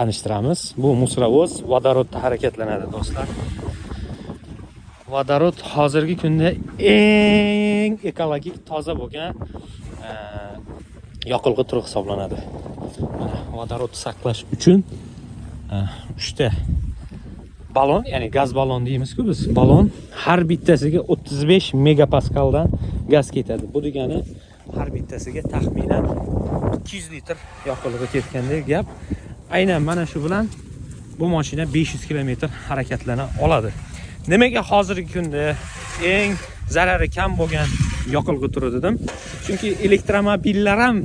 tanishtiramiz. Bu musorovoz vodorodda harakatlanadi do'stlar. Vodorod hozirgi kunda eng ekologik toza bo'lgan yoqilg'i turi hisoblanadi. Vodorodni saqlash uchun 3 ta balon, ya'ni gaz balon deymiz-ku biz. Balon har bittasiga 35 megapaskaldan gaz ketadi. Bu degani har bittasiga taxminan 200 litr yoqilg'i ketgandek gap. Aynan mana shu bilan bu mashina 500 kilometr harakatlana oladi. Demak, hozirgi kunda eng zarari kam bo'lgan yoqilg'i turi dedim. Chunki elektromobillar ham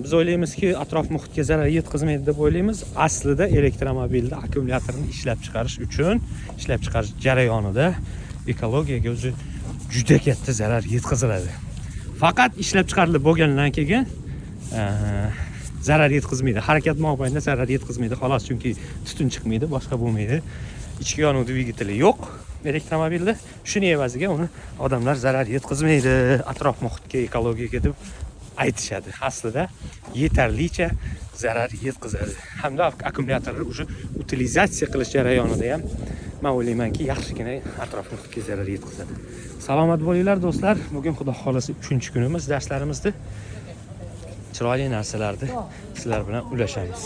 biz o'ylaymizki, atrof muhitga zarar yetkazmaydi deb o'ylaymiz. Aslida elektromobilda akkumulyatorni ishlab chiqarish jarayonida ekologiyaga o'zi juda katta zarar yetkaziladi. Faqat ishlab chiqarilib bo'lgandan keyin zarar yetkazmaydi. Harakat mobaynida zarar yetkazmaydi xolos, chunki tutun chiqmaydi, boshqa bo'lmaydi. Ichki yonuv dvigateli yo'q elektromobilda. Shuning evaziga uni odamlar zarar yetkazmaydi atrof muhitga, ekologiyaga deb aytishadi. Aslida yetarlicha zarar yetkazadi. Hamda akkumulyatorni o'sha utilizatsiya qilish jarayonida ham men o'ylaymanki, yaxshigina atrof muhitga zarar yetkazadi. Salomat bo'linglar do'stlar. Bugun xudo xolasa 3-kunimiz darslarimizda chiroyli narsalarni sizlar bilan ulashamiz.